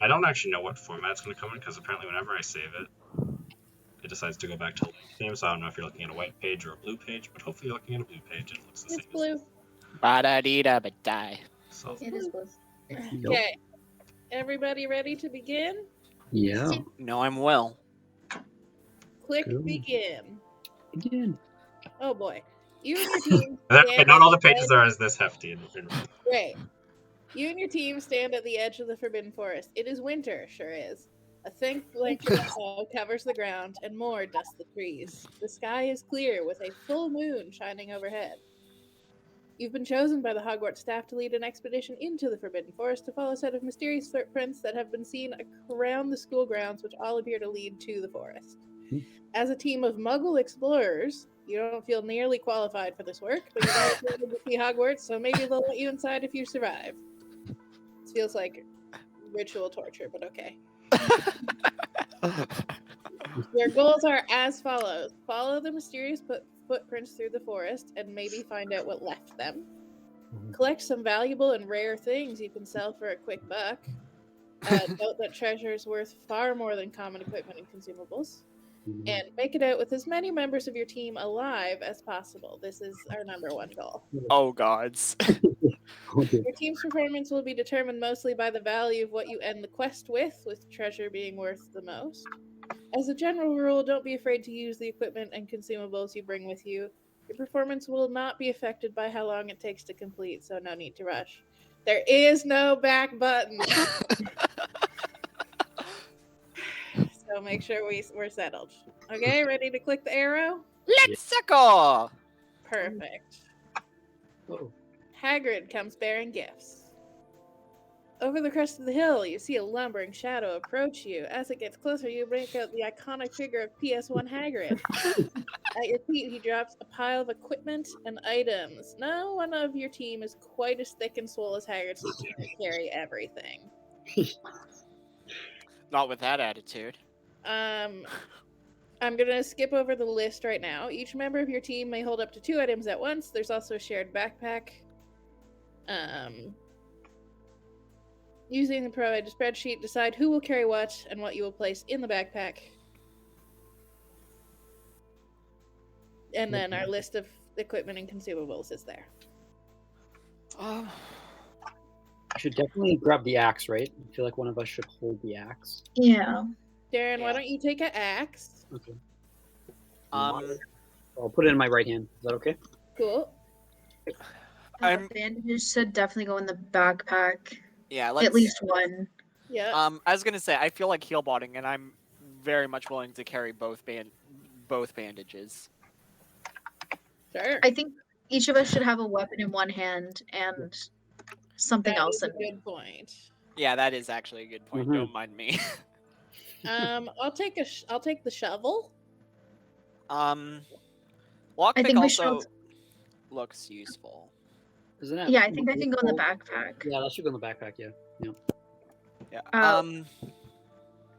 I don't actually know what format it's going to come in, because apparently whenever I save it, it decides to go back to the theme, so I don't know if you're looking at a white page or a blue page, but hopefully you're looking at a blue page and it looks the same. It's blue. Ba-da-dee-da-ba-die. So, It is blue. Okay. Everybody ready to begin? Yeah. No, I'm well. Click Cool. begin. Again. Oh boy. You and your team not all the pages are as this hefty. Great. You and your team stand at the edge of the Forbidden Forest. It is winter, sure is. A thick blanket of snow covers the ground, and more dust the trees. The sky is clear, with a full moon shining overhead. You've been chosen by the Hogwarts staff to lead an expedition into the Forbidden Forest to follow a set of mysterious footprints that have been seen around the school grounds, which all appear to lead to the forest. As a team of Muggle explorers, you don't feel nearly qualified for this work, but you're excited to see Hogwarts, so maybe they'll let you inside if you survive. This feels like ritual torture, but okay. Your goals are as follows. Follow the mysterious footprints through the forest and maybe find out what left them. Collect some valuable and rare things you can sell for a quick buck. Note that treasure is worth far more than common equipment and consumables. And make it out with as many members of your team alive as possible. This is our number one goal. Oh, gods. Your team's performance will be determined mostly by the value of what you end the quest with treasure being worth the most. As a general rule, don't be afraid to use the equipment and consumables you bring with you. Your performance will not be affected by how long it takes to complete, so no need to rush. There is no back button. So make sure we're settled. Okay, ready to click the arrow? Let's go! Perfect. Oh. Hagrid comes bearing gifts. Over the crest of the hill, you see a lumbering shadow approach you. As it gets closer, you make out the iconic figure of PS1 Hagrid. At your feet, he drops a pile of equipment and items. No one of your team is quite as thick and swole as Hagrid, so you can't carry everything. Not with that attitude. I'm going to skip over the list right now. Each member of your team may hold up to 2 items at once. There's also a shared backpack. Using the provided spreadsheet, decide who will carry what and what you will place in the backpack. And then our list of equipment and consumables is there. I should definitely grab the axe, right? I feel like one of us should hold the axe. Yeah. Darren, why don't you take an axe? Okay. Um, I'll put it in my right hand. Is that okay? Cool. I'm- Bandages should definitely go in the backpack. Yeah, let's... At least one. Yeah. I was gonna say, I feel like healbotting, and I'm very much willing to carry both bandages. Sure. I think each of us should have a weapon in one hand and something That else is a in good point. Yeah, that is actually a good point. Mhm. Don't mind me. I'll take the shovel. Lockpick I think we also should- looks useful. Isn't that? Yeah, I think that can go in the backpack. Yeah, that should go in the backpack. Yeah. Yeah.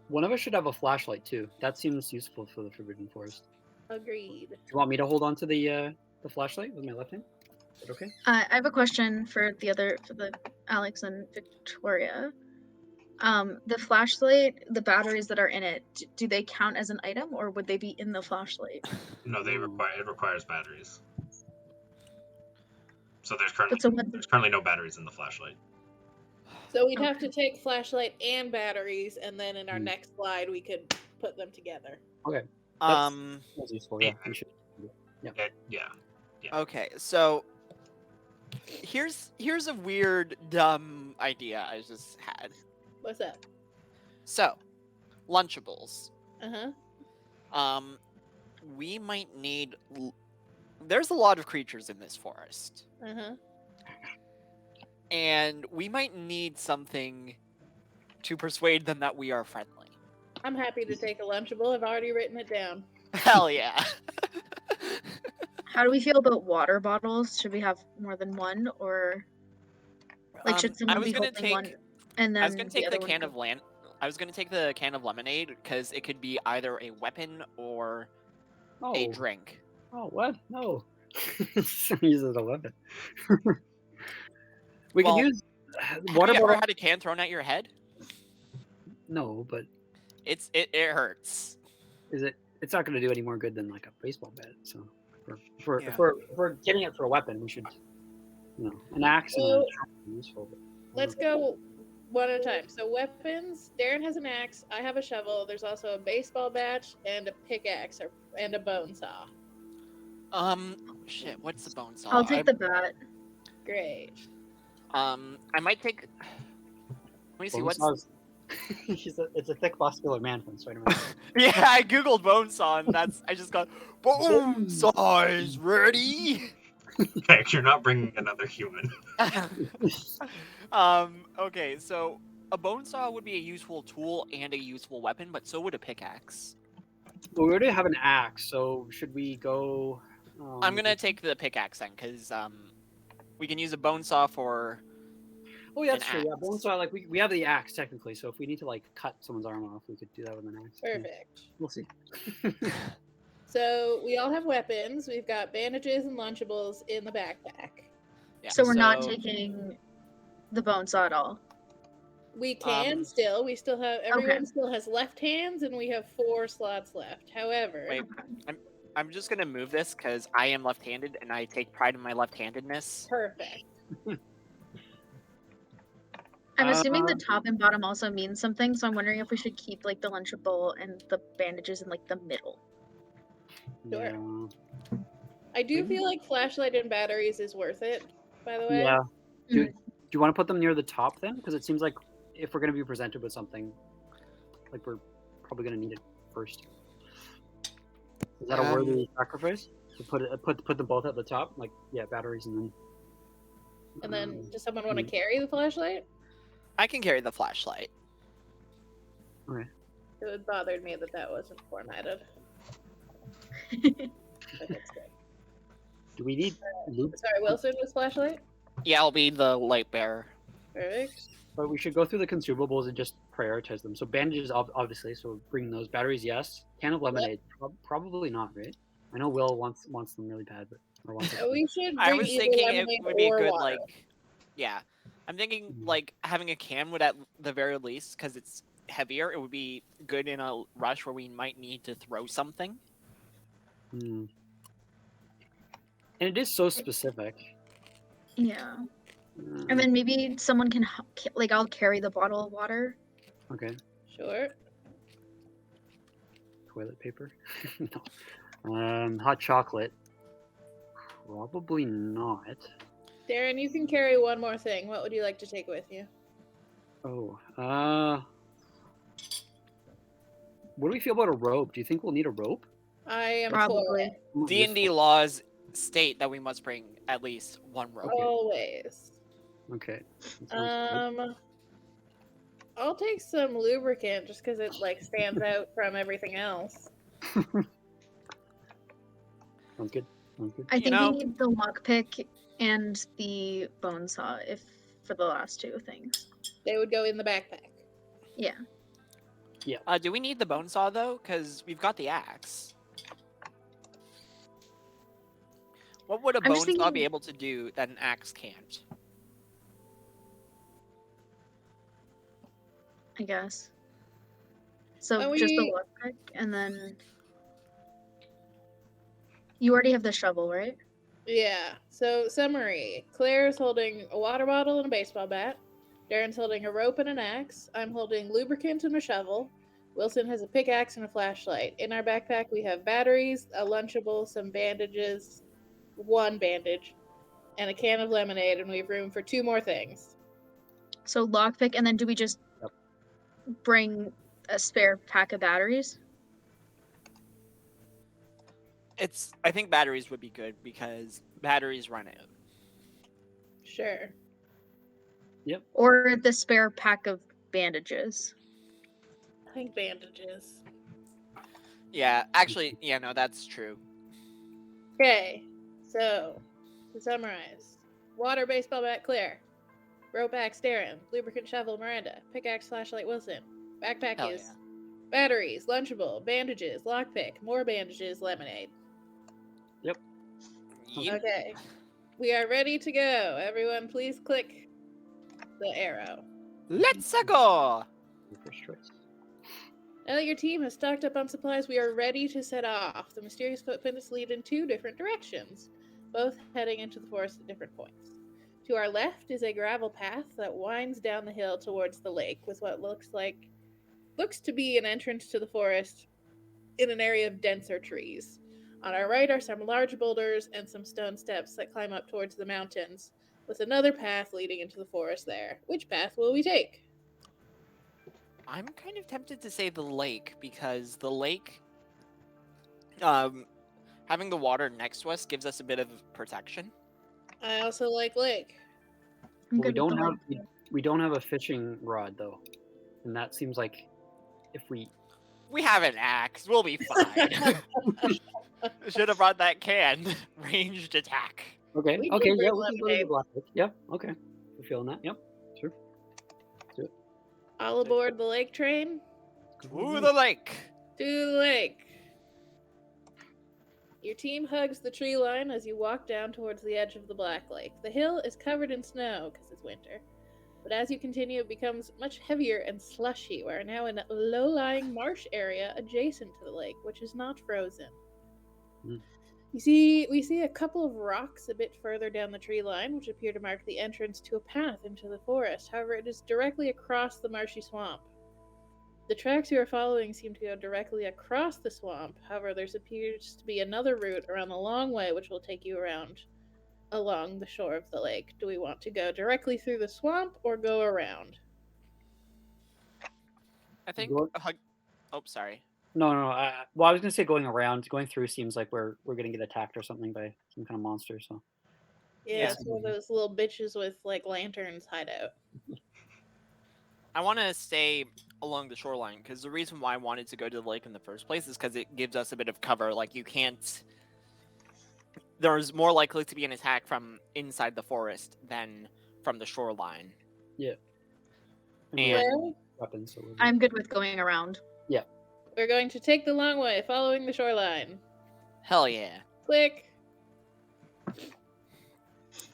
One of us should have a flashlight too. That seems useful for the Forbidden Forest. Agreed. Do you want me to hold on to the flashlight with my left hand? Is that okay? I have a question for the Alex and Victoria. The flashlight, the batteries that are in it, do they count as an item or would they be in the flashlight? No, it requires batteries. So there's But so when- currently no batteries in the flashlight. So we'd have to take flashlight and batteries, and then in our next slide we could put them together. Okay. That's useful. Yeah. We should. Yeah. Okay, so here's a weird, dumb idea I just had. What's up? So, Lunchables. Uh-huh. We might need. There's a lot of creatures in this forest, Uh-huh. and we might need something to persuade them that we are friendly. I'm happy to take a Lunchable. I've already written it down. Hell yeah! How do we feel about water bottles? Should we have more than one, or like should I someone was be gonna holding take. one and then I was gonna take other the one can could- of I was gonna take the can of lemonade because it could be either a weapon or Oh. a drink. Oh, what? No. Use it as a weapon. We Well, could use Have water you ever bottle. had a can thrown at your head? No, but It hurts. is it? It's not going to do any more good than like a baseball bat. So Yeah. if we're getting it for a weapon, we should, an axe and a So- shovel are useful. But, Let's go one at a time. So weapons. Darren has an axe. I have a shovel. There's also a baseball bat and a pickaxe and a bone saw. Shit. What's the bone saw? I'll take the bat. Great. I might take. Let me see. What's? It's a thick muscular man from Spider-Man. Yeah, I googled bone saw, and I just got bone saw is ready. Heck, you're not bringing another human. Okay, so a bone saw would be a useful tool and a useful weapon, but so would a pickaxe. Well, we already have an axe, so should we go? I'm gonna take the pickaxe then, because we can use a bone saw for. Oh yeah, that's an true. Yeah, axe. bone saw. Like we have the axe technically, so if we need to like cut someone's arm off, we could do that with an axe. Yeah, Perfect. we'll see. So we all have weapons. We've got bandages and Lunchables in the backpack. Yeah, So we're not taking the bone saw at all. We can still. We still have. Everyone Okay. still has left hands, and we have 4 slots left. However, Wait. I'm just gonna move this because I am left-handed and I take pride in my left-handedness. perfect. I'm assuming the top and bottom also means something, so I'm wondering if we should keep like the Lunchable and the bandages in like the middle. Sure. Yeah. I do feel like flashlight and batteries is worth it. By the way. Yeah. Do Mhm. you want to put them near the top then? Because it seems like if we're going to be presented with something, like we're probably going to need it first. Is that a worthy sacrifice? To put them both at the top, like batteries and then. And then, does someone want to carry the flashlight? I can carry the flashlight. It bothered me that wasn't formatted. But it's good. Do we need loop? Sorry, Wilson was flashlight. Yeah, I'll be the light bearer. Perfect. But we should go through the consumables and just prioritize them. So bandages, obviously. So bring those. Batteries, yes. Can of lemonade, probably not, right? I know Will wants them really bad, but We should. I bring was either thinking it lemonade would be a or good water. yeah. I'm thinking Mhm. like having a can would at the very least, because it's heavier, it would be good in a rush where we might need to throw something. Hmm. And it is so specific. Yeah. And then maybe someone can like I'll carry the bottle of water. Okay. Sure. Toilet paper. No. Hot chocolate. Probably not. Darren, you can carry one more thing. What would you like to take with you? Oh. What do we feel about a rope? Do you think we'll need a rope? I am for Probably. it. D&D laws state that we must bring at least one rope. Okay. Always. Okay. That sounds good. I'll take some lubricant just because it like stands out from everything else. Sounds good. Sounds good. I You think know- we need the lockpick and the bone saw if for the last 2 things. They would go in the backpack. Yeah. Do we need the bone saw though? Because we've got the axe. What would a I'm bone just saw thinking- be able to do that an axe can't? I guess. So And just the we- lockpick and then you already have the shovel, right? Yeah. So summary: Claire's holding a water bottle and a baseball bat. Darren's holding a rope and an axe. I'm holding lubricant and a shovel. Wilson has a pickaxe and a flashlight. In our backpack, we have batteries, a Lunchable, some bandages, 1 bandage, and a can of lemonade, and we have room for 2 more things. So lockpick and then do we just Yep. bring a spare pack of batteries? I think batteries would be good because batteries run out. Sure. Or the spare pack of bandages? I think bandages. Yeah, actually, no, that's true. Okay. So, to summarize: water, baseball bat, Claire. Rope, axe, Darren. Lubricant, shovel, Miranda. Pickaxe, flashlight, Wilson. Backpack Hell is yeah. batteries, Lunchable, bandages, lockpick, more bandages, lemonade. Yep. Okay. We are ready to go. Everyone, please click the arrow. Let's go! Your first choice. Now that your team has stocked up on supplies, we are ready to set off. The mysterious footprints lead in 2 different directions, both heading into the forest at different points. To our left is a gravel path that winds down the hill towards the lake with what looks to be an entrance to the forest in an area of denser trees. On our right are some large boulders and some stone steps that climb up towards the mountains, with another path leading into the forest there. Which path will we take? I'm kind of tempted to say the lake, because the lake, having the water next to us gives us a bit of protection. I also like lake. I'm But we good with don't the have lake. we don't have a fishing rod though, and that seems like if we We have an axe. We'll be fine. Should have brought that can. Ranged attack. okay We okay can bring yeah we can go to the lemonade. Black Lake. Yep, okay, we're feeling that. Yep, sure. All aboard the lake train? To the lake. To the lake. Your team hugs the tree line as you walk down towards the edge of the Black Lake. The hill is covered in snow because it's winter, but as you continue, it becomes much heavier and slushy. We're now in a low-lying marsh area adjacent to the lake, which is not frozen. Hmm. We see a couple of rocks a bit further down the tree line, which appear to mark the entrance to a path into the forest. However, it is directly across the marshy swamp. The tracks you are following seem to go directly across the swamp. However, there appears to be another route around the long way, which will take you around along the shore of the lake. Do we want to go directly through the swamp or go around? I think. Go- Oh, sorry. No. Well, I was gonna say going around, going through seems like we're gonna get attacked or something by some kind of monster. So Yeah, Yeah. so those little bitches with like lanterns hide out. I want to stay along the shoreline, because the reason why I wanted to go to the lake in the first place is because it gives us a bit of cover. Like, you can't. There's more likely to be an attack from inside the forest than from the shoreline. and And weapons. So I'm good with going around. We're going to take the long way, following the shoreline. hell yeah. Click.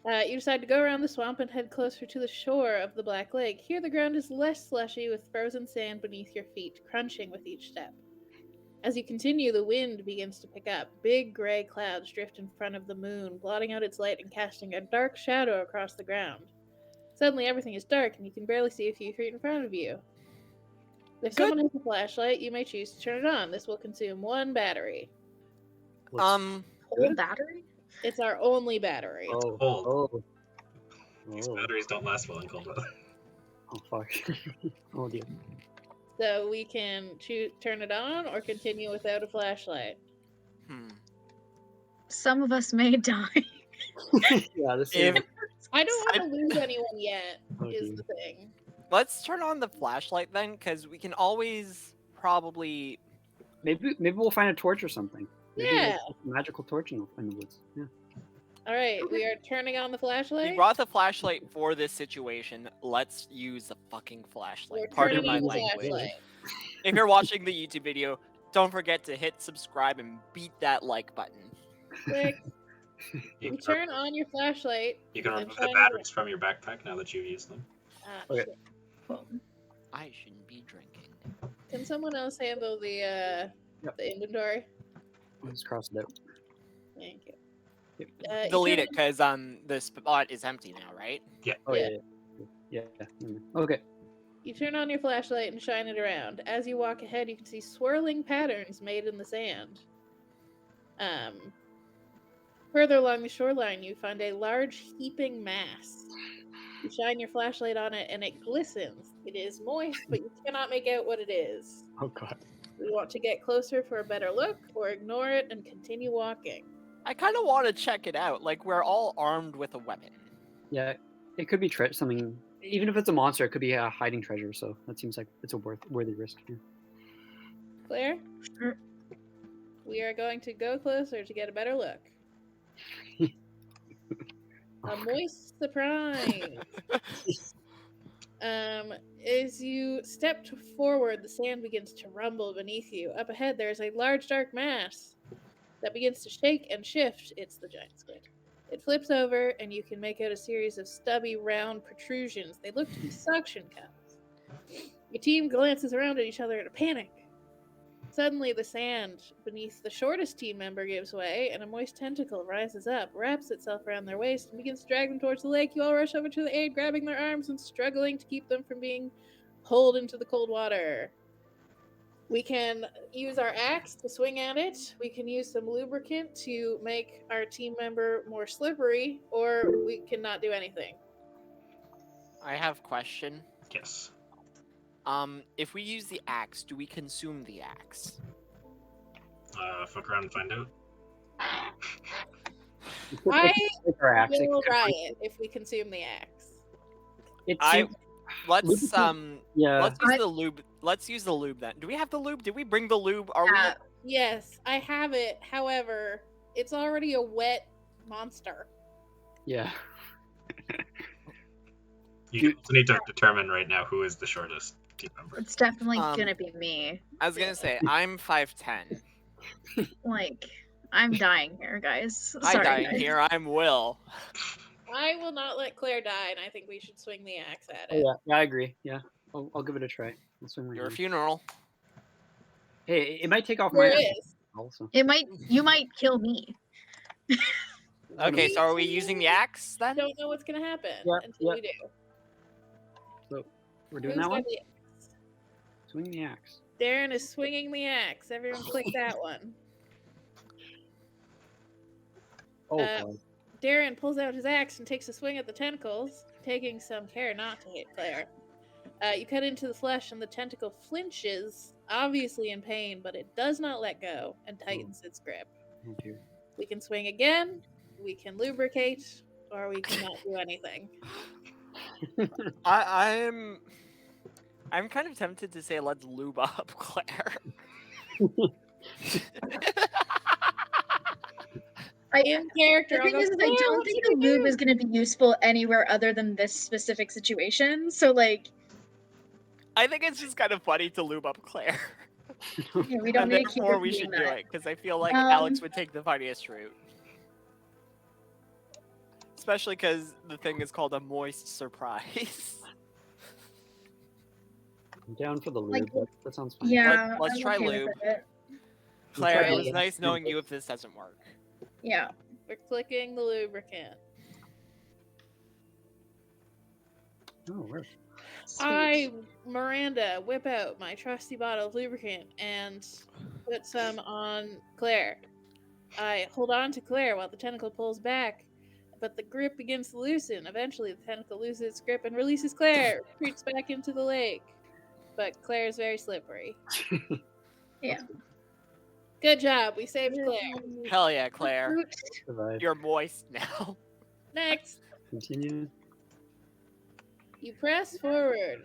You decide to go around the swamp and head closer to the shore of the Black Lake. Here the ground is less slushy, with frozen sand beneath your feet, crunching with each step. As you continue, the wind begins to pick up. Big gray clouds drift in front of the moon, blotting out its light and casting a dark shadow across the ground. Suddenly everything is dark, and you can barely see a few feet in front of you. If someone has a flashlight, you may choose to turn it on. This will consume 1 battery. Whole Good. battery? It's our only battery. Cold. These Oh, batteries don't last well in cold weather. oh fuck. Oh dear. So we can turn it on or continue without a flashlight. Some of us may die. Yeah, this If is. I don't want to lose anyone yet, Oh, is dear. the thing. Let's turn on the flashlight then, because we can always probably. Maybe we'll find a torch or something. Maybe Yeah. like a magical torch in the woods. Yeah. All right, we are turning on the We flashlight. brought the flashlight for this situation. Let's use the fucking We're flashlight. Pardon turning my on the language. flashlight. If you're watching the YouTube video, don't forget to hit subscribe and beat that like button. Click. You You can, turn on your flashlight. you can and remove shine the it- batteries from your backpack now that you've used them. Okay. Shit. I shouldn't be drinking. Can someone else handle the inventory? Let's cross it out. Thank you. Yep. You Delete turn it, because the spot is empty now, right? Oh Yeah. yeah. Okay. You turn on your flashlight and shine it around. As you walk ahead, you can see swirling patterns made in the sand. Further along the shoreline, you find a large heaping mass. You shine your flashlight on it, and it glistens. It is moist, but you cannot make out what it is. Oh god. We want to get closer for a better look, or ignore it and continue walking. I kind of want to check it out. Like, we're all armed with a weapon. Yeah, it could be something. Even if it's a monster, it could be a hiding treasure. So that seems like it's a worthy risk. Yeah. Claire? Sure. We are going to go closer to get a better look. A moist surprise. As you step forward, the sand begins to rumble beneath you. Up ahead, there is a large dark mass that begins to shake and shift. It's the giant squid. It flips over, and you can make out a series of stubby, round protrusions. They look to be suction cups. Your team glances around at each other in a panic. Suddenly, the sand beneath the shortest team member gives way, and a moist tentacle rises up, wraps itself around their waist, and begins to drag them towards the lake. You all rush over to the aid, grabbing their arms and struggling to keep them from being pulled into the cold water. We can use our axe to swing at it. We can use some lubricant to make our team member more slippery, or we cannot do anything. I have a question. Yes. If we use the axe, do we consume the axe? Fuck around and find out. I Take our axe. will riot if we consume the axe. It I seems- let's yeah. let's use the lube. Let's use the lube then. Do we have the lube? Did we bring the lube? Are Yes, I have it. However, it's already a wet monster. Yeah. You also need to determine right now who is the shortest team member. It's definitely Um, gonna be me. I was gonna say I'm 5'10". Like, I'm dying here, guys. I Sorry, die guys. here. I'm Will. I will not let Claire die, and I think we should swing the axe at Oh, it. yeah, I agree. Yeah, I'll give it a try. I'll swing my Your hand. funeral. Hey, it might take off There my is. also. You might kill me. Okay, so are we using the axe I then? don't know what's gonna happen Yeah, until yeah. we do. So we're doing Who's that got one. the axe? Swing the axe. Darren is swinging the axe. Everyone click that one. Oh, Uh, God. Darren pulls out his axe and takes a swing at the tentacles, taking some care not to hit Claire. You cut into the flesh, and the tentacle flinches, obviously in pain, but it does not let go and tightens its grip. Oh, dear. We can swing again, we can lubricate, or we cannot do anything. I'm kind of tempted to say let's lube up Claire. In character, The I'll thing go, is, I "Claire, don't what think should the we lube do?" is going to be useful anywhere other than this specific situation. So, like, I think it's just kind of funny to lube up Claire. yeah, we don't And need to keep therefore we repeating should do that. it, because I feel like Um, Alex would take the funniest route. Especially because the thing is called a moist surprise. I'm down for the lube. Like, that sounds fine. Yeah, let's I'm try okay with lube. it. Claire, try it was it. nice knowing you if this doesn't work. Yeah. We're clicking the lubricant. Oh, where? I, Miranda, whip out my trusty bottle of lubricant and put some on Claire. I hold on to Claire while the tentacle pulls back, but the grip begins to loosen. Eventually, the tentacle loses its grip and releases Claire, retreats back into the lake. But Claire is very slippery. Yeah. Good job, we saved Claire. Hell yeah, Claire. Survive. You're moist now. Next, Continue. you press forward.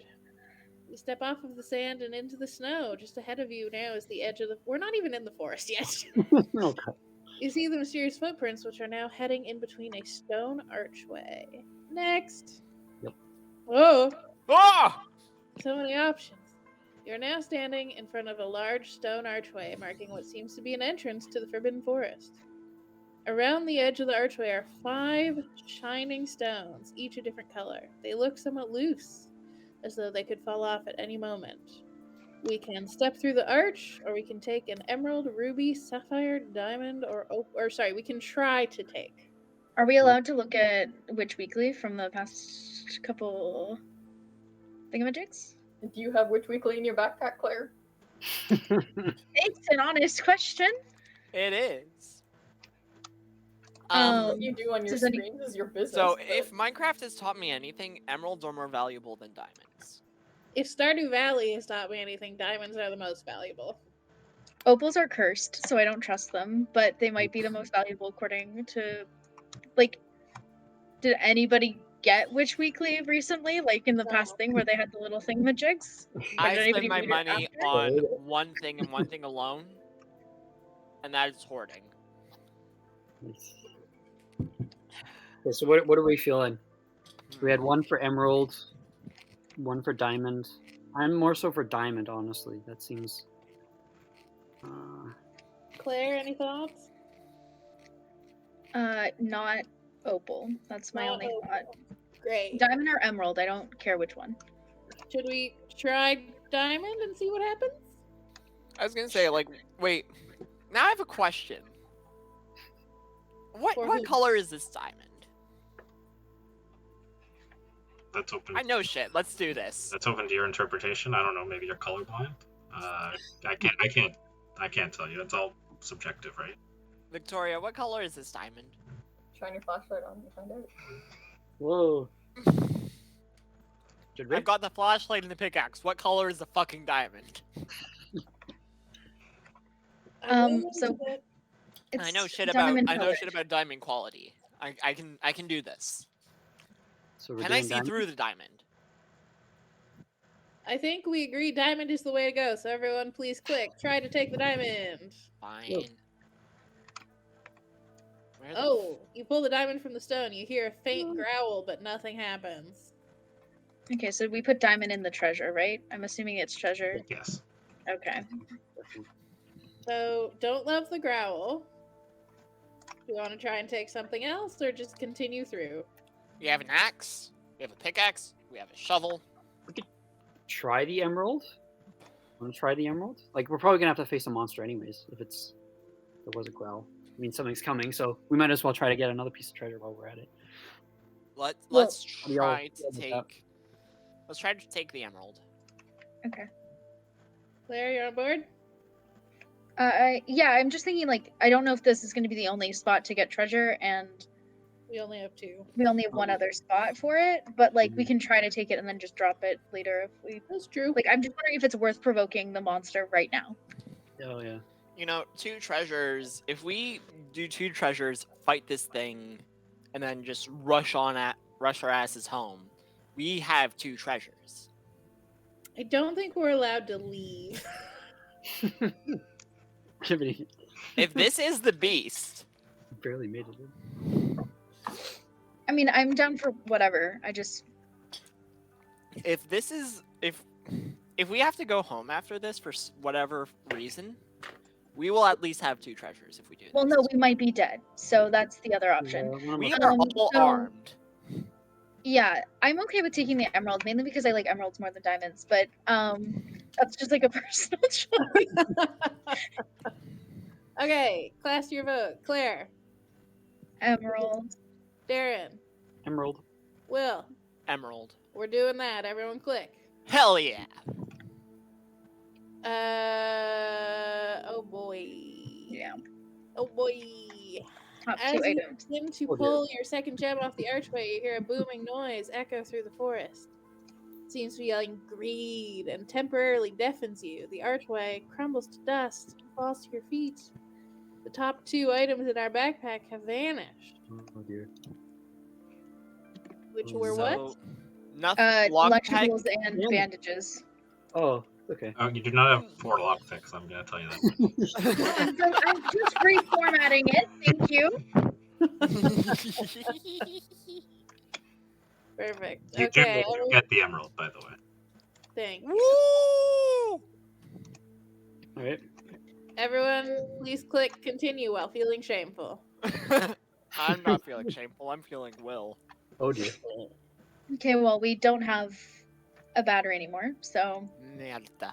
You step off of the sand and into the snow. Just ahead of you now is the edge of the... We're not even in the forest yet. Oh, God. You see the mysterious footprints, which are now heading in between a stone archway. Next. Yep. Whoa, Oh! so many options. You're now standing in front of a large stone archway, marking what seems to be an entrance to the Forbidden Forest. Around the edge of the archway are 5 shining stones, each a different color. They look somewhat loose, as though they could fall off at any moment. We can step through the arch, or we can take an emerald, ruby, sapphire, diamond, we can try to take. Are we allowed to look at Witch Weekly from the past couple thingamajigs? Do you have Witch Weekly in your backpack, Claire? It's an honest question. It is. What you do on your does any- screens is your business. So, but- if Minecraft has taught me anything, emeralds are more valuable than diamonds. If Stardew Valley has taught me anything, diamonds are the most valuable. Opals are cursed, so I don't trust them, but they might be the most valuable according to, like, did anybody get Witch Weekly recently? Like in the past thing where they had the little thingamajigs? Or I did anybody spend my read it money after? on one thing and one thing alone, and that is hoarding. Nice. Okay, so what are we feeling? We had one for emerald, one for diamond. I'm more so for diamond, honestly. That seems. Claire, any thoughts? Not opal. That's my Not only opal. thought. Great. Diamond or emerald, I don't care which one. Should we try diamond and see what happens? I was gonna say, like, wait. Now I have a question. For What who? color is this diamond? That's open. I know shit. Let's do this. That's open to your interpretation. I don't know. Maybe you're colorblind. I can't tell you. That's all subjective, right? Victoria, what color is this diamond? Shine your flashlight on to find out. Whoa. Should we? I've got the flashlight and the pickaxe. What color is the fucking diamond? So it's I know shit diamond about colored. diamond quality. I can do this. So we're Can I doing see diamond? through the diamond? I think we agree diamond is the way to go, so everyone please click. Try to take the diamond. Fine. Where the Oh, you pull the diamond from the stone. You hear a faint growl, but nothing happens. Okay, so we put diamond in the treasure, right? I'm assuming it's treasure. Yes. Okay. So don't love the growl. Do you want to try and take something else, or just continue through? We have an axe. We have a pickaxe. We have a shovel. Try the emerald. Want to try the emerald? Like, we're probably gonna have to face a monster anyways. If there was a growl. I mean, something's coming, so we might as well try to get another piece of treasure while we're at it. Let's do y'all try feel to about that? take. Let's try to take the emerald. Okay. Claire, you're on board? Yeah, I'm just thinking, like, I don't know if this is going to be the only spot to get treasure, and We only have 2. we only have one other spot for it, but, like, we can try to take it and then just drop it later if we... That's true. Like, I'm just wondering if it's worth provoking the monster right now. Oh yeah. You know, 2 treasures. If we do 2 treasures, fight this thing, and then just rush our asses home, we have 2 treasures. I don't think we're allowed to leave. Jiminy If this is the beast, barely made it in. I mean, I'm down for whatever. I just... if we have to go home after this for whatever reason, we will at least have 2 treasures if we do. Well, this. no, we might be dead, so that's the other option. We are all so- armed. Yeah, I'm okay with taking the emerald, mainly because I like emeralds more than diamonds, but that's just like a personal choice. Okay, class your vote. Claire, Emerald. Darren, Emerald. Will. Emerald. We're doing that. Everyone click. Hell yeah! Oh boy. Yeah. Oh boy. Top As 2 you items. begin to Oh, dear. pull your second gem off the archway, you hear a booming noise echo through the forest. It seems to be yelling greed and temporarily deafens you. The archway crumbles to dust and falls to your feet. The top 2 items in our backpack have vanished. Oh dear. Which were what? So, nothing. Electricals and Yeah. bandages. Oh, okay. Oh, you do not have 4 lockpicks. I'm gonna tell you that. So I'm just reformatting it. Thank you. Perfect. You Okay, do get the emerald, by the way. thanks. Woo! Alright. Everyone, please click continue while feeling shameful. I'm not feeling shameful. I'm feeling will. Oh dear. Okay, well, we don't have a battery anymore, so Mierda.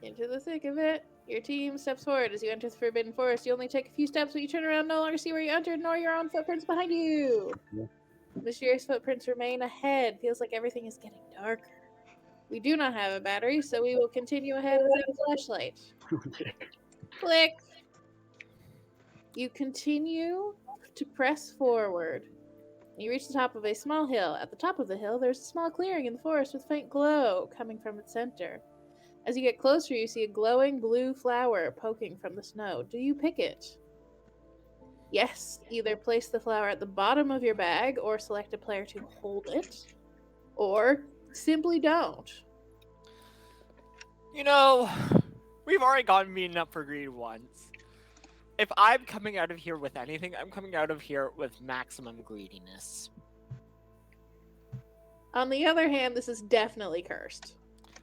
Into the thick of it. Your team steps forward as you enter the Forbidden Forest. You only take a few steps when you turn around, no longer see where you entered, nor your own footprints behind you. Yeah. Mysterious footprints remain ahead. Feels like everything is getting darker. We do not have a battery, so we will continue ahead without a flashlight. Click. You continue to press forward. You reach the top of a small hill. At the top of the hill, there's a small clearing in the forest with faint glow coming from its center. As you get closer, you see a glowing blue flower poking from the snow. Do you pick it? Yes. Either place the flower at the bottom of your bag or select a player to hold it. Or simply don't. You know, we've already gotten beaten up for greed once. If I'm coming out of here with anything, I'm coming out of here with maximum greediness. On the other hand, this is definitely cursed.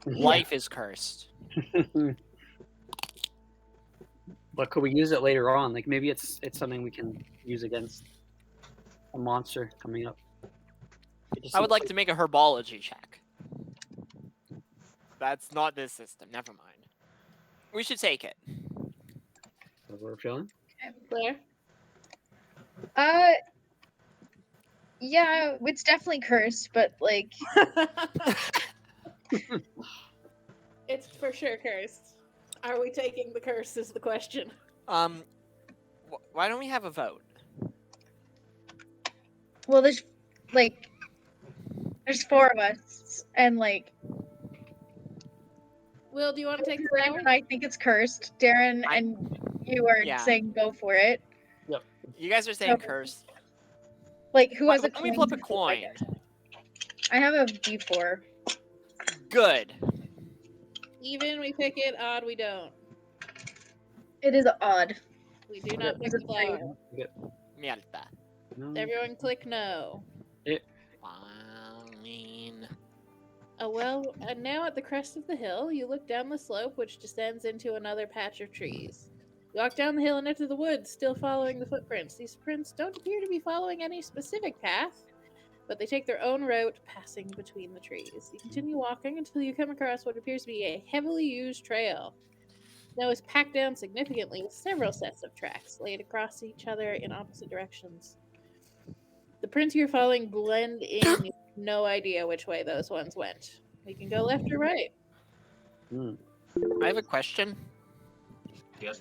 Life is cursed. But could we use it later on? Like maybe it's something we can use against a monster coming up. I would like to make a herbology check. That's not this system. Never mind. We should take it. That's what we're feeling. Claire? Yeah, it's definitely cursed, but like, It's for sure cursed. Are we taking the curse is the question. Why don't we have a vote? well, there's four of us, and like, Will, do you want to take the Darren vote? and I think it's cursed. Darren and you are Yeah. saying go for it. You guys are saying So- curse. Like, who has Why a don't we coin? flip a coin? I have a D4. Good. Even we pick it, odd we don't. It is odd. We do not pick Is it the flower. Mierda. No. Everyone click no. Fine. Oh well, and now at the crest of the hill, you look down the slope which descends into another patch of trees. You walk down the hill and into the woods, still following the footprints. These prints don't appear to be following any specific path, but they take their own route, passing between the trees. You continue walking until you come across what appears to be a heavily used trail. Snow is packed down significantly with several sets of tracks laid across each other in opposite directions. The prints you're following blend in. You have no idea which way those ones went. We can go left or right. I have a question. Yes.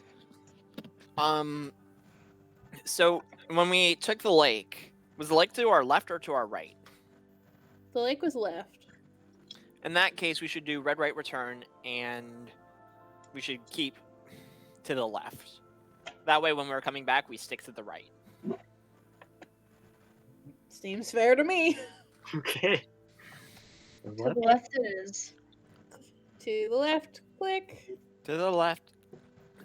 So when we took the lake, was the lake to our left or to our right? The lake was left. In that case, we should do red right return, and we should keep to the left. That way, when we're coming back, we stick to the right. Seems fair to me. Okay. To the left it is. To the left, click. To the left.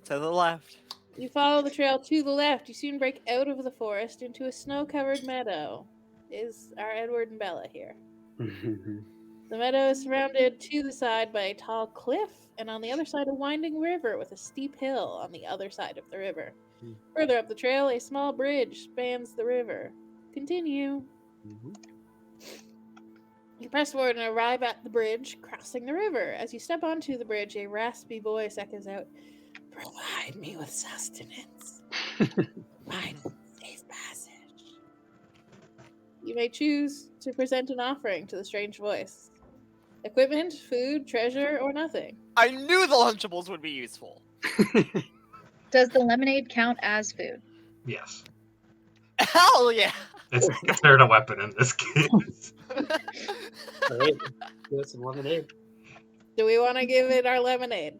To the left. You follow the trail to the left. You soon break out of the forest into a snow-covered meadow. Is our Edward and Bella here? The meadow is surrounded to the side by a tall cliff, and on the other side a winding river with a steep hill on the other side of the river. Further up the trail, a small bridge spans the river. Continue. You press forward and arrive at the bridge, crossing the river. As you step onto the bridge, a raspy voice echoes out, "Provide me with sustenance. Find safe passage." You may choose to present an offering to the strange voice. Equipment, food, treasure, or nothing. I knew the Lunchables would be useful. Does the lemonade count as food? Yes. Hell yeah! It's considered a weapon in this case. Alright, give us some lemonade. Do we want to give it our lemonade?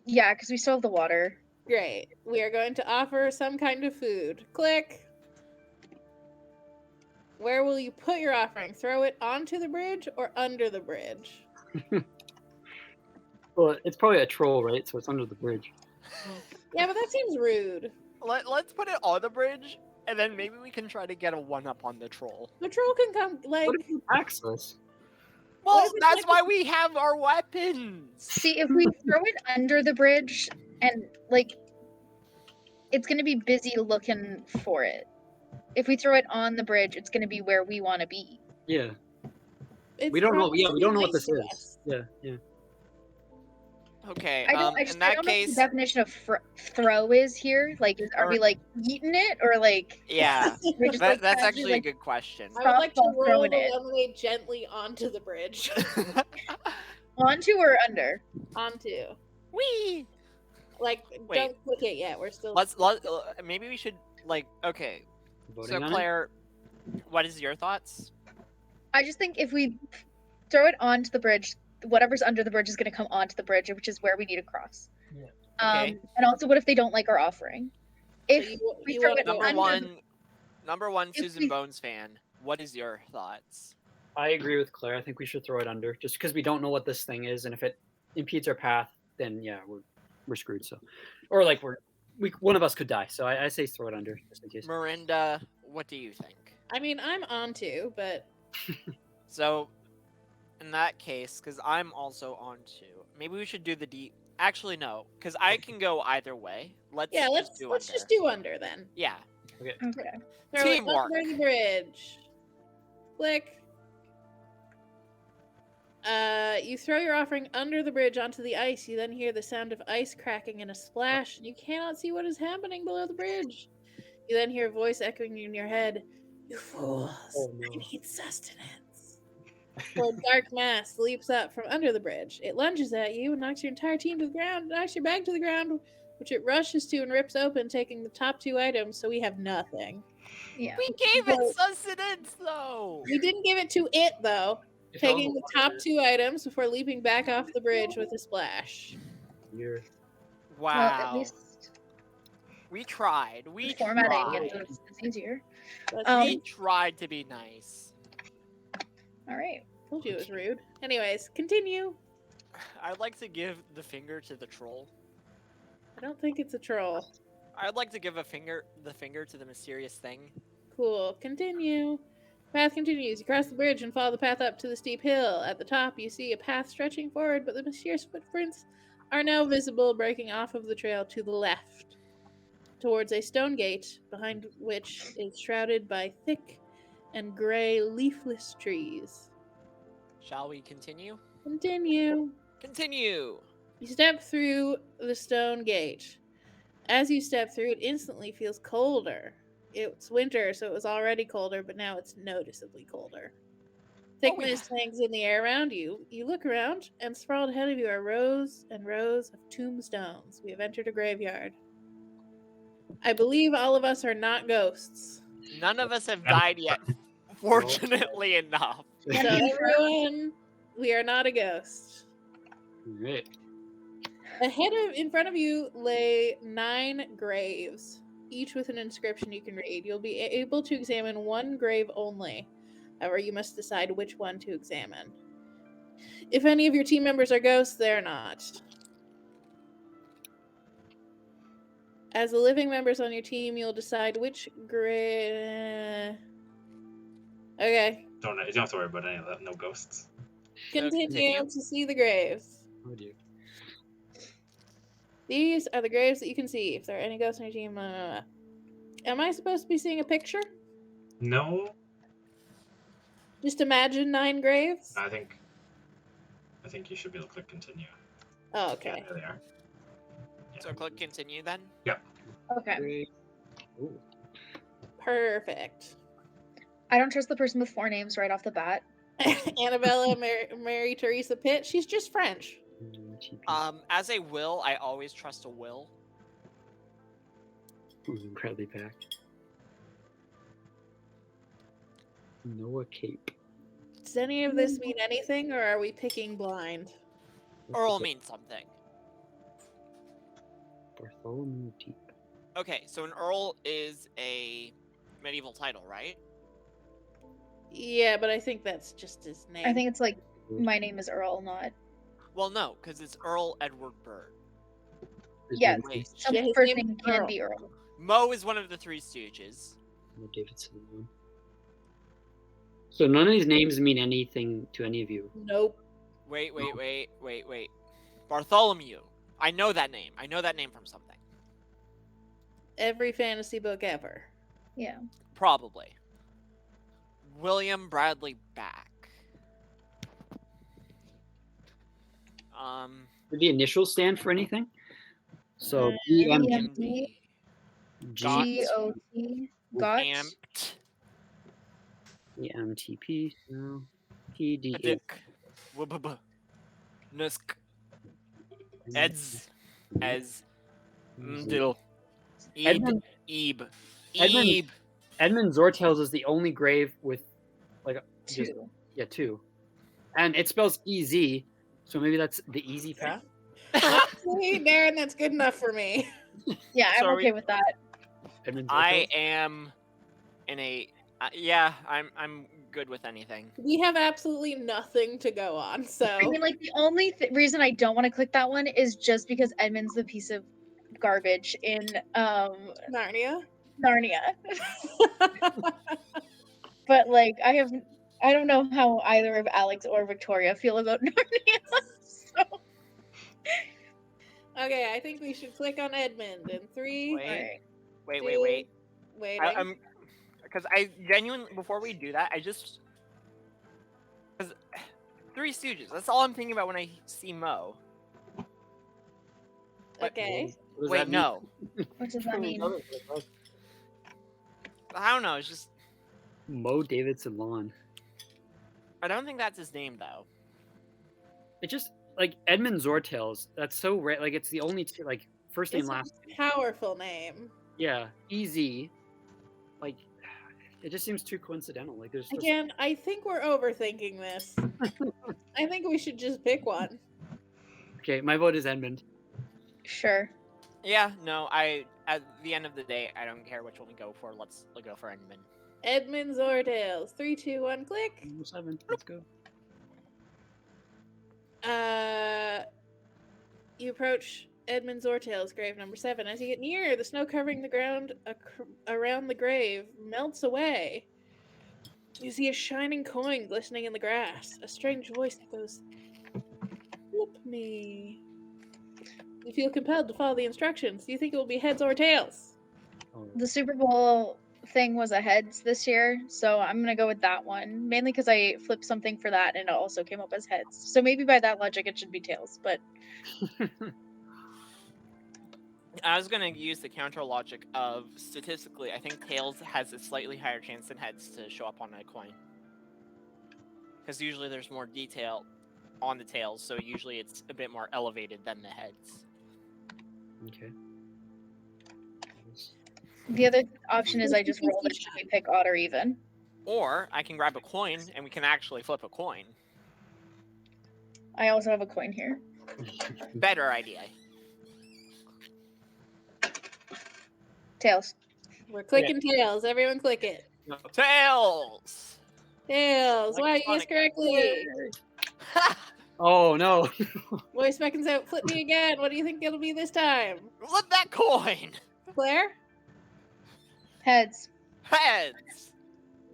Yeah, because we still have the water. Great. We are going to offer some kind of food. Click. Where will you put your offering? Throw it onto the bridge or under the bridge? Well, it's probably a troll, right? So it's under the bridge. Yeah, but that seems rude. Let's put it on the bridge, and then maybe we can try to get a one-up on the troll. The troll can come, like... What if he attacks us? Well, What if it's that's like why we have our weapons! See, if we throw it under the bridge and like, it's gonna be busy looking for it. If we throw it on the bridge, it's gonna be where we want to be. Yeah. it's We don't know. probably Yeah, we don't know what nice this to is. us. Yeah, yeah. Okay, I don't. in I that don't know what case, the definition of throw is here. Like, are we like eating it or like? yeah, We're just, that's casually, actually a like, good question. I would like to Softball roll throwing the it. lemonade gently onto the bridge. Onto or under? Onto. Whee! Like, Wait. don't click it yet. We're still... Maybe we should, okay, Voting so on it? Claire, what is your thoughts? I just think if we throw it onto the bridge, whatever's under the bridge is going to come onto the bridge, which is where we need to cross. Yeah. Okay. And also, what if they don't like our offering? If we you throw wanna it go under Number one, If Susan we- Bones fan. What is your thoughts? I agree with Claire. I think we should throw it under, just because we don't know what this thing is, and if it impedes our path, then yeah, we're screwed. So, or like one of us could die. So I say throw it under, just in case. Miranda, what do you think? I mean, I'm onto, but... So, in that case, because I'm also on two, maybe we should do the D. Actually, no, because I can go either way. Let's Let's do under then. Yeah. Okay. Throw Teamwork. it under the bridge. Click. You throw your offering under the bridge onto the ice. You then hear the sound of ice cracking and a splash, and you cannot see what is happening below the bridge. You then hear a voice echoing in your head, "You fools, Oh, no. I need sustenance." So a dark mass leaps up from under the bridge. It lunges at you and knocks your entire team to the ground, knocks your bag to the ground, which it rushes to and rips open, taking the top 2 items, so we have nothing. Yeah. We gave But- it sustenance, though. We didn't give it to it, though, It fell in taking the the top water. 2 items before leaping back off the bridge with a splash. Here. Well, at Wow. least We tried. We formatting tried. it's easier. That's Um, We tried to be nice. All right. told you it was rude. Anyways, continue. I'd like to give the finger to the troll. I don't think it's a troll. I'd like to give the finger to the mysterious thing. Cool. Continue. Path continues. You cross the bridge and follow the path up to the steep hill. At the top, you see a path stretching forward, but the mysterious footprints are now visible, breaking off of the trail to the left, towards a stone gate, behind which is shrouded by thick and gray leafless trees. Shall we continue? Continue. Continue. You step through the stone gate. As you step through, it instantly feels colder. It's winter, so it was already colder, but now it's noticeably colder. Thick Oh, mist hangs in the air around you. You look around, and sprawled ahead of you are rows and rows of tombstones. We have entered a graveyard. I believe all of us are not ghosts. None of us have died yet, fortunately enough. So everyone, we are not a ghost. Right. In front of you lay 9 graves, each with an inscription you can read. You'll be able to examine one grave only. However, you must decide which one to examine. If any of your team members are ghosts, they're not. As the living members on your team, you'll decide which grave. Okay. You don't have to worry about any of that. No ghosts. Continue continue. to see the graves. Oh dear. These are the graves that you can see. If there are any ghosts on your team, am I supposed to be seeing a picture? No, Just imagine 9 graves? I think you should be able to click continue. Oh, okay. There they are. So click continue then. Okay. Great. Ooh. Perfect. I don't trust the person with 4 names right off the bat. Annabella Mary Teresa Pitt. She's just French. As a will, I always trust a will. Ooh, Bradley back. Noah Cape. Does any of this mean anything, or are we picking blind? Earl means something. Bartholomew Deep. Okay, so an earl is a medieval title, right? Yeah, but I think that's just his name. I think it's like my name is Earl, not. Well, no, because it's Earl Edward Bird. Yes. Wait, Some Yeah, his first name name is can Earl. be Earl. Mo is one of the Three Stooges. Davidson one. So none of these names mean anything to any of you. Nope. Wait. Bartholomew. I know that name. I know that name from something. Every fantasy book ever. Yeah. Probably. William Bradley Back. Did the initials stand for anything? So EMT, Got. GOT, got. Amped. EMTP. No. PDA. Dick. Wubb. Nusk. Eds. Ez. Mdil. Eeb. Edmund- Eeb. Edmund- Eeb. Edmund Zortels is the only grave with like just 2. 2. And it spells EZ, so maybe that's the easy path. See, Darren, that's good enough for me. Yeah, I'm So are okay with that. Edmund I Zortels? am in a. Yeah, I'm good with anything. We have absolutely nothing to go on, so I mean, like the only reason I don't want to click that one is just because Edmund's the piece of garbage in Narnia. Narnia. But like, I don't know how either of Alex or Victoria feel about Narnia. So, Okay, I think we should click on Edmund in 3. Wait. alright. Wait. Waiting. I'm because I genuinely before we do that, I just because Three Stooges. That's all I'm thinking about when I see Mo. Okay. What does Wait, that mean? no. What does that mean? I don't know. It's just Mo Davidson Lawn. I don't think that's his name though. It just like Edmund Zortails. That's so rare. Like it's the only two. Like first name, It's last. a powerful name. Yeah, easy. Like it just seems too coincidental. Like there's just Again, I think we're overthinking this. I think we should just pick one. okay. My vote is Edmund. Sure. Yeah, no. At the end of the day, I don't care which one we go for. Let's go for Edmund. Edmund Zortails. 3, 2, 1, click. Number 7. Let's go. You approach Edmund Zortails' grave number 7. As you get near, the snow covering the ground around the grave melts away. You see a shining coin glistening in the grass. A strange voice echoes, "Flip me." You feel compelled to follow the instructions. Do you think it will be heads or tails? Oh. The Super Bowl thing was a heads this year, so I'm gonna go with that one. Mainly because I flipped something for that and it also came up as heads. So maybe by that logic it should be tails, but I was gonna use the counter logic of statistically, I think tails has a slightly higher chance than heads to show up on a coin. Because usually there's more detail on the tails, so usually it's a bit more elevated than the heads. Okay. the other option is I just roll it. Should we pick odd or even? Or I can grab a coin and we can actually flip a coin. I also have a coin here. Better idea. Tails. We're clicking tails. Everyone click it. Tails! Tails. Like Wow, you Sonic. guessed correctly. Oh no. Voice beckons out. Flip me again. What do you think it'll be this time? Flip that coin! Claire? Heads. Heads!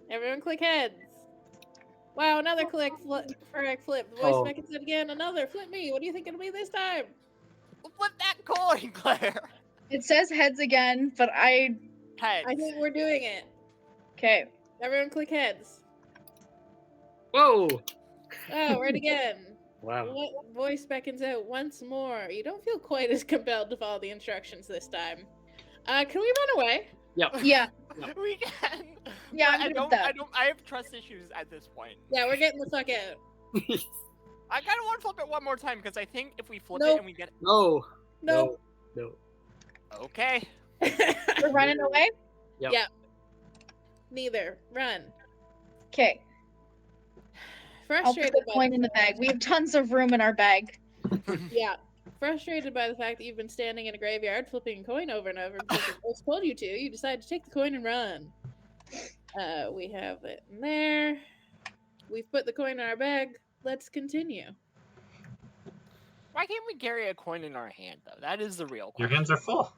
Everyone click heads. Wow, another correct flip. Voice Oh. beckons out again. Another. Flip me. What do you think it'll be this time? Flip that coin, Claire! It says heads again, but Heads. I think we're doing it. okay. Everyone click heads. Whoa. Oh, right again. Wow. What voice beckons out once more? You don't feel quite as compelled to follow the instructions this time. Can we run away? Yep. Yeah. We can. Yeah, But I'm good with that. I have trust issues at this point. Yeah, we're getting the fuck out. I kind of want to flip it one more time because I think if we flip Nope. it and we get No. Nope. No. okay, We're running away? Yep. Yeah. Neither. Run. Okay. I'll put Frustrated the by coin in the bag. We have tons of room in our bag. Yeah. Frustrated by the fact that you've been standing in a graveyard flipping a coin over and over because the voice told you to, you decide to take the coin and run. We have it in there. We've put the coin in our bag. Let's continue. why can't we carry a coin in our hand though? That is the real Your question. hands are full.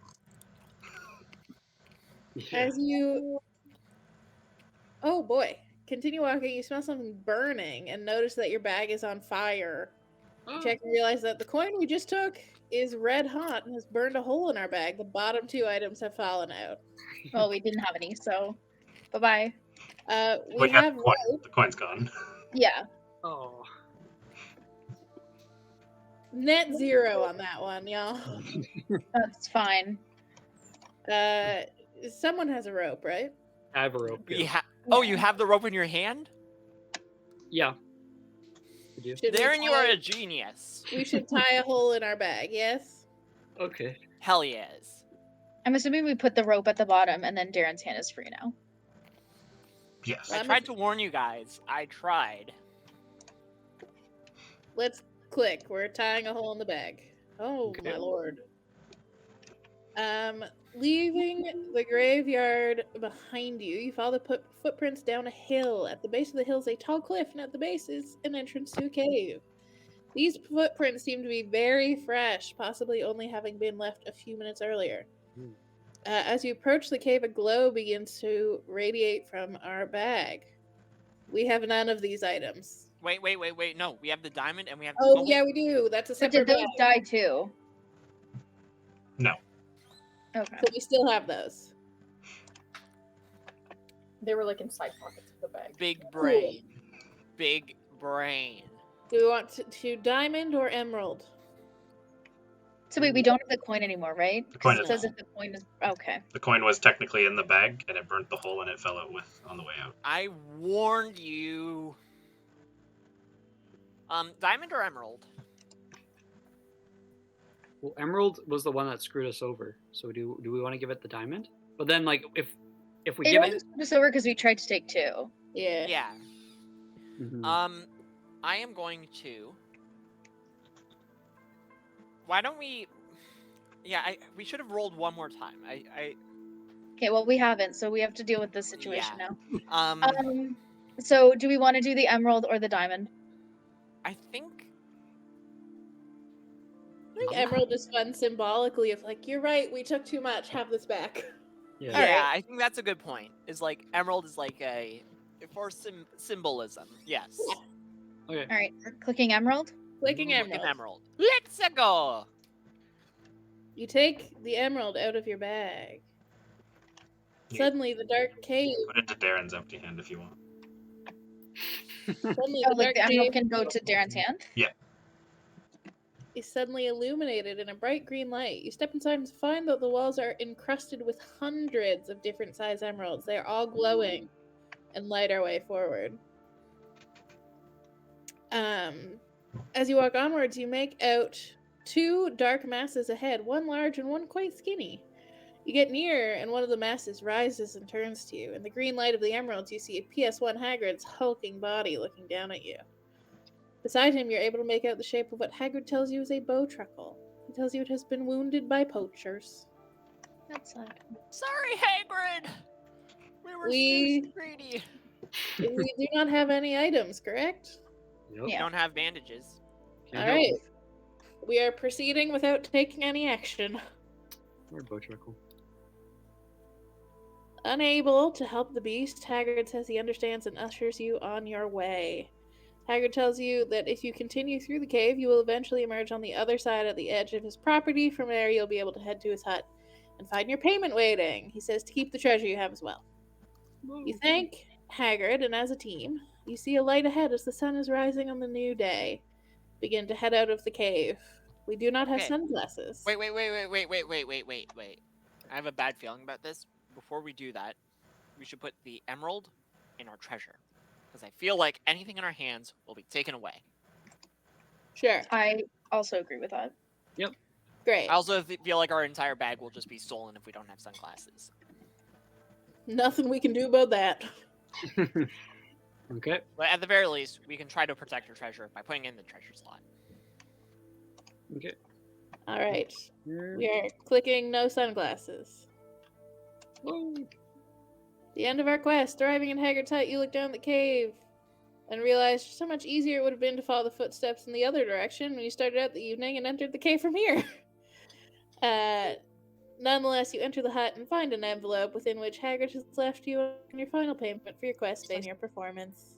Yeah. As you... Oh boy. Continue walking, you smell something burning and notice that your bag is on fire. You check and realize that the coin we just took is red hot and has burned a hole in our bag. The bottom 2 items have fallen out. Well, we didn't have any, so bye-bye. We We got have the coin. rope. The coin's gone. Yeah. Oh. Net 0 on that one, y'all. That's fine. Someone has a rope, right? I have a rope. Yeah. Oh, you have the rope in your hand? Yeah. I do. Should we Darren, you are tie- a genius. We should tie a hole in our bag, yes? Okay. Hell yes. I'm assuming we put the rope at the bottom and then Darren's hand is free now. Yes. I tried to warn you guys. I tried. Let's click. We're tying a hole in the bag. Oh Okay. my lord. Leaving the graveyard behind you, you follow the footprints down a hill. At the base of the hill is a tall cliff, and at the base is an entrance to a cave. These footprints seem to be very fresh, possibly only having been left a few minutes earlier. Hmm. As you approach the cave, a glow begins to radiate from our bag. We have none of these items. Wait. No, we have the diamond and we have. Oh, yeah, we do. That's a But separate did those bag. die too? No. Okay. So we still have those. They were like in side pockets of the bag. Big brain. Big brain. Do we want to diamond or emerald? So wait, we don't have the coin anymore, right? The coin Because it is says gone. if the coin is okay. The coin was technically in the bag, and it burnt the hole, and it fell out on the way out. I warned you. Diamond or emerald? Well, Emerald was the one that screwed us over. So do we want to give it the diamond? But then, like, if we It give only it, screwed us over because we tried to take 2. Yeah. Yeah. Mhm. I am going to. Why don't we? Yeah, we should have rolled one more time. Okay, well we haven't, so we have to deal with this situation now. Um, So do we want to do the emerald or the diamond? I think. I think emerald is fun symbolically of like, you're right, we took too much, have this back. Yeah. Yeah, Alright. I think that's a good point. Is like emerald is like a for symbolism. Yes. Okay. All right, we're clicking emerald. Clicking Look emerald. at emerald. Let's go. You take the emerald out of your bag. Yeah. Suddenly, the dark cave. Put it to Darren's empty hand if you want. Suddenly, Oh, the like dark the emerald cave can go to Darren's hand. is suddenly illuminated in a bright green light. You step inside and find that the walls are encrusted with hundreds of different size emeralds. They are all glowing and light our way forward. As you walk onwards, you make out 2 dark masses ahead, one large and one quite skinny. You get near, and one of the masses rises and turns to you. In the green light of the emeralds, you see PS1 Hagrid's hulking body looking down at you. Beside him, you're able to make out the shape of what Hagrid tells you is a bow truckle. He tells you it has been wounded by poachers. That's sad. Sorry, Hagrid. We We- too greedy. We do not have any items, correct? Yep. We Yeah. don't have bandages. Can't All help right. it. We are proceeding without taking any action. Or Botrickle. Unable to help the beast, Hagrid says he understands and ushers you on your way. Hagrid tells you that if you continue through the cave, you will eventually emerge on the other side at the edge of his property. From there, you'll be able to head to his hut and find your payment waiting. He says to keep the treasure you have as well. You thank Hagrid, and as a team, you see a light ahead as the sun is rising on the new day. Begin to head out of the cave. We do not have Okay. sunglasses. Wait. I have a bad feeling about this. Before we do that, we should put the emerald in our treasure. Because I feel like anything in our hands will be taken away. Sure. I also agree with that. Great. I also feel like our entire bag will just be stolen if we don't have sunglasses. Nothing we can do about that. Okay. But at the very least, we can try to protect our treasure by putting it in the treasure slot. Okay. All right. Here. We are clicking no sunglasses. Whoa. The end of our quest. Arriving in Hagrid's hut, you look down the cave and realize just how much easier it would have been to follow the footsteps in the other direction when you started out the evening and entered the cave from here. Nonetheless, you enter the hut and find an envelope within which Hagrid has left you on your final payment for your quest and your performance.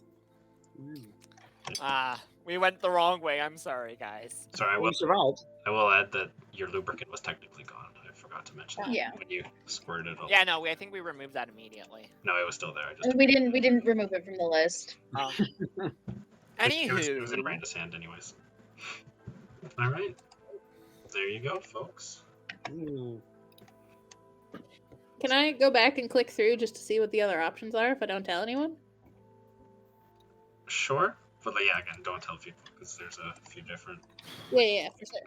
We went the wrong way. I'm sorry, guys. Sorry, We survived. I will add that your lubricant was technically gone. I forgot to mention that Yeah. when you squirted it. Yeah, no, I think we removed that immediately. No, it was still there. I just We didn't remove it from the list. it was in Anywho, Miranda's hand, anyways. All right, there you go, folks. Ooh. Can I go back and click through just to see what the other options are if I don't tell anyone? Sure, but yeah, again, don't tell people because there's a few different. Yeah, for sure.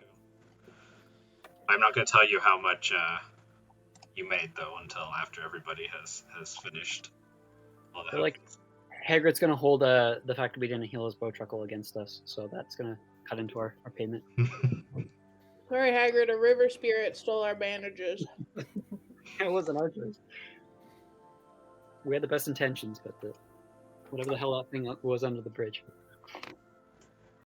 I'm not going to tell you how much you made though until after everybody has finished all the. But, like, Hagrid's gonna hold the fact that we didn't heal his Botrickle against us, so that's gonna cut into our payment. Sorry, Hagrid, a river spirit stole our bandages. It wasn't our choice. We had the best intentions, but whatever the hell that thing was under the bridge.